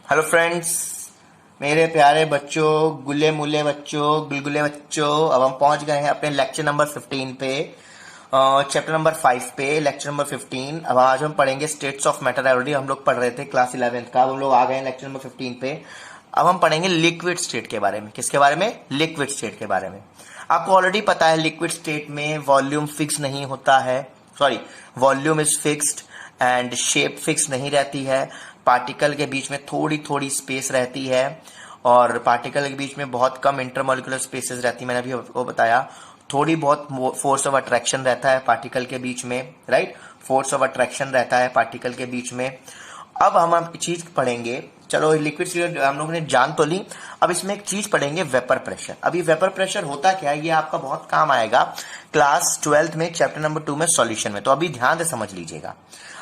Hello friends, मेरे प्यारे बच्चों, गुल्ले मुल्ले बच्चों, गुलगुले बच्चों। अब हम पहुंच गए हैं अपने लेक्चर नंबर 15 पे, चैप्टर नंबर 5 पे, लेक्चर नंबर 15। अब आज हम पढ़ेंगे स्टेट्स ऑफ मैटर। ऑलरेडी हम लोग पढ़ रहे थे क्लास 11th का। अब हम लोग आ गए हैं लेक्चर नंबर 15 पे। अब हम पढ़ेंगे लिक्विड स्टेट के बारे में। किसके बारे में? लिक्विड स्टेट के बारे में। आपको ऑलरेडी पता है लिक्विड स्टेट में वॉल्यूम फिक्स नहीं होता है, sorry, volume is fixed and shape fix नहीं रहती है। पार्टिकल के बीच में थोड़ी थोड़ी स्पेस रहती है और पार्टिकल के बीच में बहुत कम इंटरमोलिकुलर स्पेसेस रहती है। मैंने अभी वो बताया। थोड़ी बहुत फोर्स ऑफ अट्रैक्शन रहता है पार्टिकल के बीच में, राइट? फोर्स ऑफ अट्रैक्शन रहता है पार्टिकल के बीच में। अब हम चीज पढ़ेंगे, चलो लिक्विड स्टेट हम लोगों ने जान तो ली। अब इसमें एक चीज पढ़ेंगे, वेपर प्रेशर। अभी वेपर प्रेशर होता क्या है, ये आपका बहुत काम आएगा क्लास 12th में, चैप्टर नंबर 2 में, सॉल्यूशन में। तो अभी ध्यान से समझ लीजिएगा।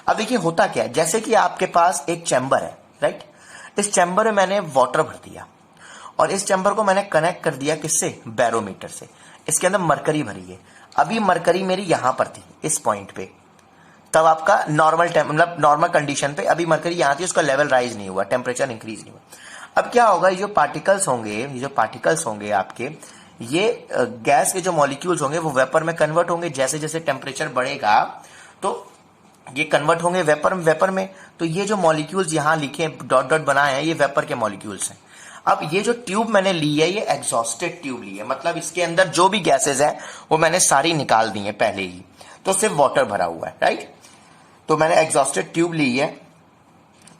अब देखिए होता क्या है, जैसे कि आपके पास एक चैम्बर है, राइट? इस चैम्बर में मैंने वाटर भर दिया और इस चैम्बर को मैंने कनेक्ट कर दिया किससे? बैरोमीटर से। इसके अंदर मरकरी भरी है। अभी मरकरी मेरी यहां पर थी, इस पॉइंट पे, तब आपका नॉर्मल मतलब नॉर्मल कंडीशन पे अभी मरकरी यहां थी, उसका लेवल राइज नहीं हुआ, टेम्परेचर इंक्रीज नहीं हुआ। अब क्या होगा, ये जो पार्टिकल्स होंगे आपके, ये गैस के जो मॉलिक्यूल्स होंगे वो वेपर में कन्वर्ट होंगे। जैसे जैसे टेम्परेचर बढ़ेगा तो ये कन्वर्ट होंगे वेपर में। तो ये जो मॉलिक्यूल्स यहां लिखे डॉट डॉट बनाए हैं, ये वेपर के मॉलिक्यूल्स हैं। अब ये जो ट्यूब मैंने ली है, ये एग्जॉस्टेड ट्यूब ली है, मतलब इसके अंदर जो भी गैसेज हैं वो मैंने सारी निकाल दी है पहले ही, तो सिर्फ वाटर भरा हुआ है, राइट? तो मैंने एग्जॉस्टेड ट्यूब ली है।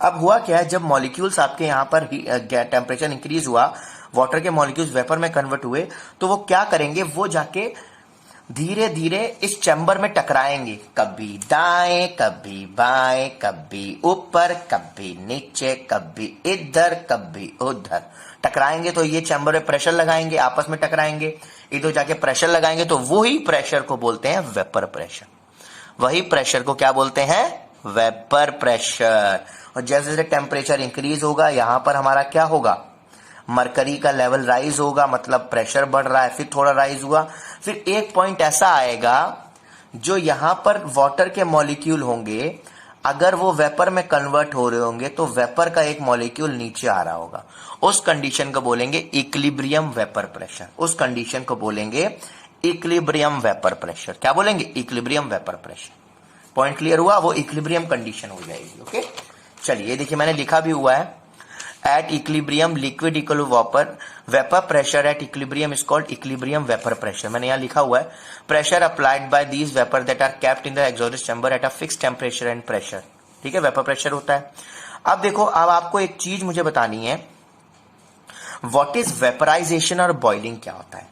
अब हुआ क्या है, जब मॉलिक्यूल्स आपके यहां पर टेम्परेचर इंक्रीज हुआ, वाटर के मॉलिक्यूल्स वेपर में कन्वर्ट हुए, तो वो क्या करेंगे, वो जाके धीरे धीरे इस चैम्बर में टकराएंगे, कभी दाएं, कभी बाएं, कभी ऊपर, कभी नीचे, कभी इधर, कभी उधर टकराएंगे। तो ये चैम्बर में प्रेशर लगाएंगे, आपस में टकराएंगे, इधर जाके प्रेशर लगाएंगे। तो वही प्रेशर को बोलते हैं वेपर प्रेशर। वही प्रेशर को क्या बोलते हैं? Vapour pressure. और जैसे जैसे टेम्परेचर इंक्रीज होगा, यहां पर हमारा क्या होगा, मरकरी का लेवल राइज होगा, मतलब प्रेशर बढ़ रहा है, फिर थोड़ा राइज हुआ, फिर एक पॉइंट ऐसा आएगा जो यहां पर वाटर के मॉलिक्यूल होंगे, अगर वो वेपर में कन्वर्ट हो रहे होंगे तो वेपर का एक मॉलिक्यूल नीचे आ रहा होगा। उस कंडीशन को बोलेंगे इक्विलिब्रियम वेपर प्रेशर। उस कंडीशन को बोलेंगे इक्विलिब्रियम वेपर प्रेशर। क्या बोलेंगे? Equilibrium vapour pressure. Point clear हुआ? वो इक्विलिब्रियम कंडीशन हो जाएगी। ओके, चलिए देखिए मैंने लिखा भी हुआ है, at equilibrium liquid equal to vapor pressure at equilibrium is called equilibrium vapor pressure। मैंने यहाँ लिखा हुआ है pressure applied by these vapor that are kept in the exhaust chamber at a fixed temperature and pressure। ठीक है, vapour pressure होता है। अब देखो, अब आपको एक चीज मुझे बतानी है, व्हाट इज वेपराइजेशन और बॉइलिंग क्या होता है?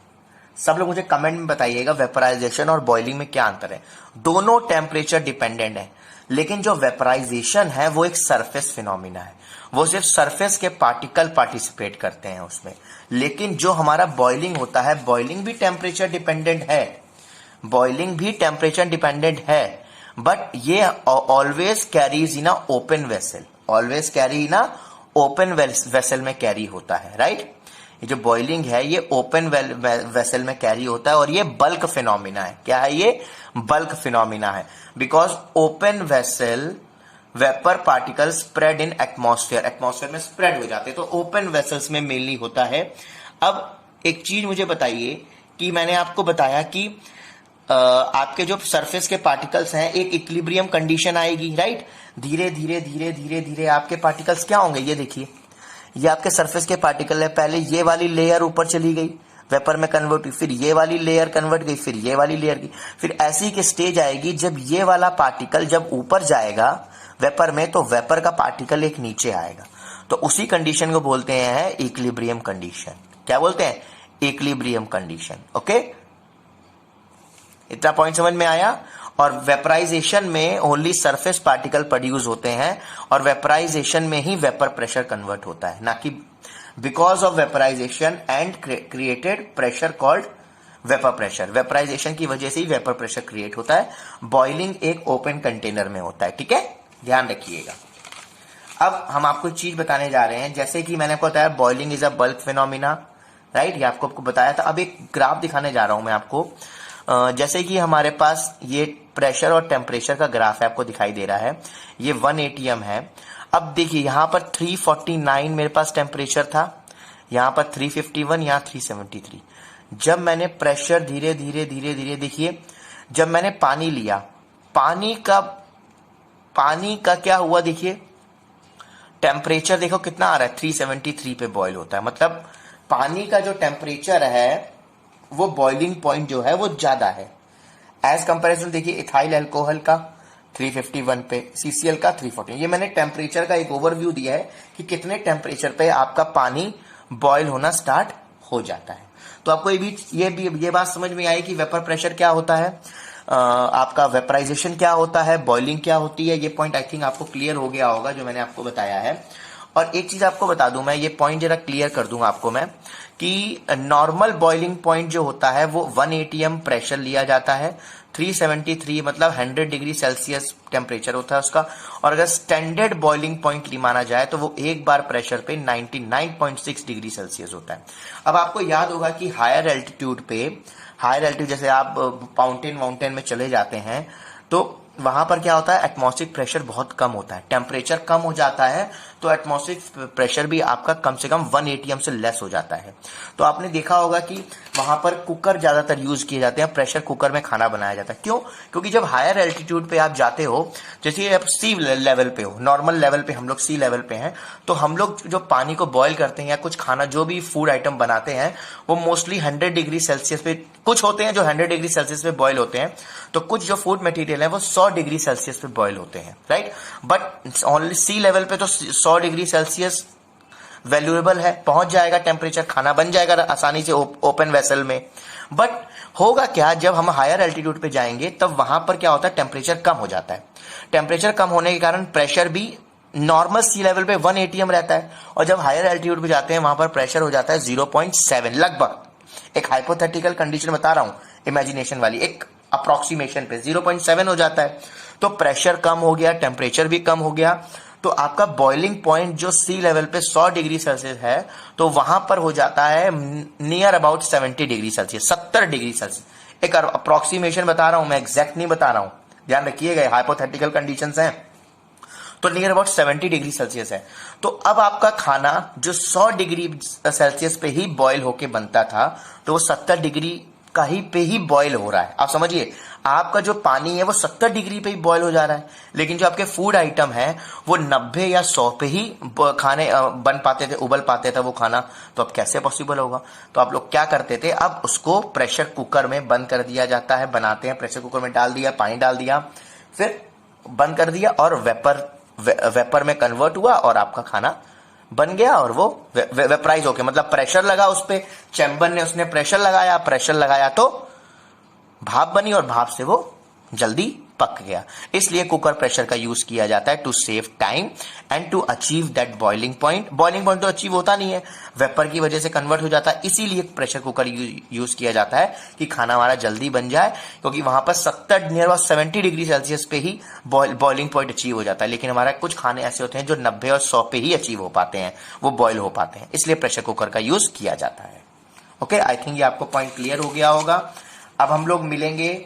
सब लोग मुझे कमेंट में बताइएगा, वेपराइजेशन और बॉइलिंग में क्या अंतर है। दोनों टेम्परेचर डिपेंडेंट है, लेकिन जो वेपराइजेशन है वो एक सरफेस फिनोमिना है, वो सिर्फ सरफेस के पार्टिकल पार्टिसिपेट करते हैं उसमें। लेकिन जो हमारा बॉइलिंग होता है, बॉइलिंग भी टेम्परेचर डिपेंडेंट है, बॉइलिंग भी टेम्परेचर डिपेंडेंट है, बट ये always carries in a open vessel, always carry in a open vessel में कैरी होता है, राइट? ये जो बॉइलिंग है ये ओपन वेसल में कैरी होता है और ये बल्क फिनोमिना है। क्या है ये? बल्क फिनोमिना है। Because open vessel vapour particle spread in atmosphere, atmosphere में स्प्रेड हो जाते हैं, तो ओपन वेसल्स में मेनली होता है। अब एक चीज मुझे बताइए कि मैंने आपको बताया कि आपके जो सरफेस के पार्टिकल्स हैं, एक इक्विलिब्रियम कंडीशन आएगी, राइट? धीरे धीरे धीरे धीरे धीरे आपके पार्टिकल्स क्या होंगे, ये देखिए, ये आपके सरफेस के पार्टिकल है। पहले ये वाली लेयर ऊपर चली गई, वेपर में कन्वर्ट हुई, फिर ये वाली लेयर कन्वर्ट गई, फिर ये वाली लेयर की, फिर ऐसी की स्टेज आएगी जब ये वाला पार्टिकल जब ऊपर जाएगा वेपर में, तो वेपर का पार्टिकल एक नीचे आएगा। तो उसी कंडीशन को बोलते हैं इक्विलिब्रियम कंडीशन। क्या बोलते हैं? Equilibrium condition. ओके, इतना पॉइंट समझ में आया? और वेपराइजेशन में ओनली सरफेस पार्टिकल प्रोड्यूस होते हैं और वेपराइजेशन में ही वेपर प्रेशर कन्वर्ट होता है, ना कि because of vaporisation and created pressure called vapour pressure. Vaporisation की वजह से ही वेपर प्रेशर क्रिएट होता है। बॉइलिंग एक ओपन कंटेनर में होता है, ठीक है, ध्यान रखिएगा। अब हम आपको चीज बताने जा रहे हैं, जैसे कि मैंने आपको बताया boiling is a bulk phenomena, right? ये आपको बताया था। अब एक ग्राफ दिखाने जा रहा हूं मैं आपको। जैसे कि हमारे पास ये प्रेशर और टेम्परेचर का ग्राफ है, आपको दिखाई दे रहा है, ये 1 atm है। अब देखिए यहाँ पर 349 मेरे पास टेम्परेचर था, यहाँ पर 351, यहाँ 373। जब मैंने प्रेशर धीरे धीरे धीरे धीरे, देखिए जब मैंने पानी लिया, पानी का क्या हुआ, देखिए टेम्परेचर देखो कितना आ रहा है, 373 पे बॉयल होता है। मतलब पानी का जो टेम्परेचर है वो बॉइलिंग पॉइंट जो है वो ज्यादा है एज कंपेरिजन। देखिए इथाइल अल्कोहल का 351 पे, सीसीएल का 340। ये मैंने टेम्परेचर का एक ओवरव्यू दिया है कि कितने टेम्परेचर पे आपका पानी बॉयल होना स्टार्ट हो जाता है। तो आपको ये बात समझ में आई कि वेपर प्रेशर क्या होता है, आपका वेपराइजेशन क्या होता है, बॉइलिंग क्या होती है। ये पॉइंट आई थिंक आपको क्लियर हो गया होगा जो मैंने आपको बताया है। और एक चीज आपको बता दूं, मैं ये पॉइंट जरा क्लियर कर दूंगा आपको मैं, कि नॉर्मल बॉइलिंग पॉइंट जो होता है वो 1 atm प्रेशर लिया जाता है, 373 मतलब 100 डिग्री सेल्सियस टेम्परेचर होता है उसका। और अगर स्टैंडर्ड बॉइलिंग पॉइंट माना जाए तो वो एक बार प्रेशर पे 99.6 डिग्री सेल्सियस होता है। अब आपको याद होगा कि हायर एल्टीट्यूड जैसे आप माउंटेन में चले जाते हैं तो वहां पर क्या होता है, एटमॉस्फेरिक प्रेशर बहुत कम होता है, टेम्परेचर कम हो जाता है तो एटमॉस्फेरिक प्रेशर भी आपका कम से कम 1 atm से लेस हो जाता है। तो आपने देखा होगा कि वहां पर कुकर ज्यादातर यूज किए जाते हैं, प्रेशर कुकर में खाना बनाया जाता है। क्यों? क्योंकि जब हायर एल्टीट्यूड पे आप जाते हो, जैसे आप सी लेवल पे हो, नॉर्मल लेवल पे हम लोग सी लेवल पे हैं, तो हम लोग जो पानी को बॉयल करते हैं या कुछ खाना जो भी फूड आइटम बनाते हैं वो मोस्टली 100 डिग्री सेल्सियस पे, कुछ होते हैं जो 100 डिग्री सेल्सियस पे बॉयल होते हैं, तो कुछ जो फूड मटेरियल है वो 100 डिग्री सेल्सियस पे बॉयल होते हैं, right. But only sea level पे तो 100 डिग्री सेल्सियस वैल्यूएबल है, पहुंच जाएगा टेम्परेचर, खाना बन जाएगा आसानी से ओपन वेसल में। बट होगा क्या, जब हम हायर एल्टीट्यूड पे जाएंगे तब वहां पर क्या होता है, टेम्परेचर कम हो जाता है। टेम्परेचर कम होने के कारण प्रेशर भी नॉर्मल सी लेवल पे 1 atm रहता है, और जब हायर एल्टीट्यूड पे जाते हैं वहां पर प्रेशर हो जाता है 0.7 लगभग। एक हाइपोथेटिकल कंडीशन बता रहा हूं, इमेजिनेशन वाली, एक अप्रोक्सीमेशन पे 0.7 हो जाता है। तो प्रेशर कम हो गया, टेम्परेचर भी कम हो गया, तो आपका बॉइलिंग पॉइंट जो सी लेवल पे 100 डिग्री सेल्सियस है तो वहां पर हो जाता है near about 70 degree Celsius, 70 degree Celsius. एक अप्रोक्सीमेशन बता रहा हूं मैं, एग्जैक्ट नहीं बता रहा हूं, ध्यान रखिएगा, हाइपोथेटिकल कंडीशंस हैं। तो नियर अबाउट 70 डिग्री सेल्सियस है। तो अब आपका खाना जो 100 डिग्री सेल्सियस पे ही बॉयल होके बनता था तो वो 70 डिग्री का ही पे ही बॉयल हो रहा है। आप समझिए, आपका जो पानी है वो 70 डिग्री पे ही बॉयल हो जा रहा है, लेकिन जो आपके फूड आइटम है वो 90 या 100 पे ही खाने बन पाते थे, उबल पाते थे वो खाना। तो अब कैसे पॉसिबल होगा? तो आप लोग क्या करते थे, अब उसको प्रेशर कुकर में बंद कर दिया जाता है, बनाते हैं प्रेशर कुकर में, डाल दिया, पानी डाल दिया, फिर बंद कर दिया और वेपर में कन्वर्ट हुआ और आपका खाना बन गया। और वो वेपराइज होके, मतलब प्रेशर लगा उस पे, चैम्बर ने उसने प्रेशर लगाया तो भाप बनी और भाप से वो जल्दी पक गया। इसलिए कुकर प्रेशर का यूज किया जाता है to save time and to achieve that boiling point. Boiling point तो अचीव होता नहीं है, वेपर की वजह से कन्वर्ट हो जाता है, इसीलिए प्रेशर कुकर यूज किया जाता है कि खाना हमारा जल्दी बन जाए, क्योंकि वहां पर 70 डिग्री सेल्सियस पे ही बॉइलिंग पॉइंट अचीव हो जाता है। लेकिन हमारा कुछ खाने ऐसे होते हैं जो 90 और 100 पे ही अचीव हो पाते हैं, वो बॉयल हो पाते हैं, इसलिए प्रेशर कुकर का यूज किया जाता है। ओके, आई थिंक ये आपको पॉइंट क्लियर हो गया होगा। अब हम लोग मिलेंगे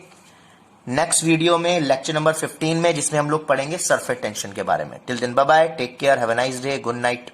नेक्स्ट वीडियो में, लेक्चर नंबर 15 में, जिसमें हम लोग पढ़ेंगे सरफेस टेंशन के बारे में। Till then bye bye, take care, have a nice day, good night.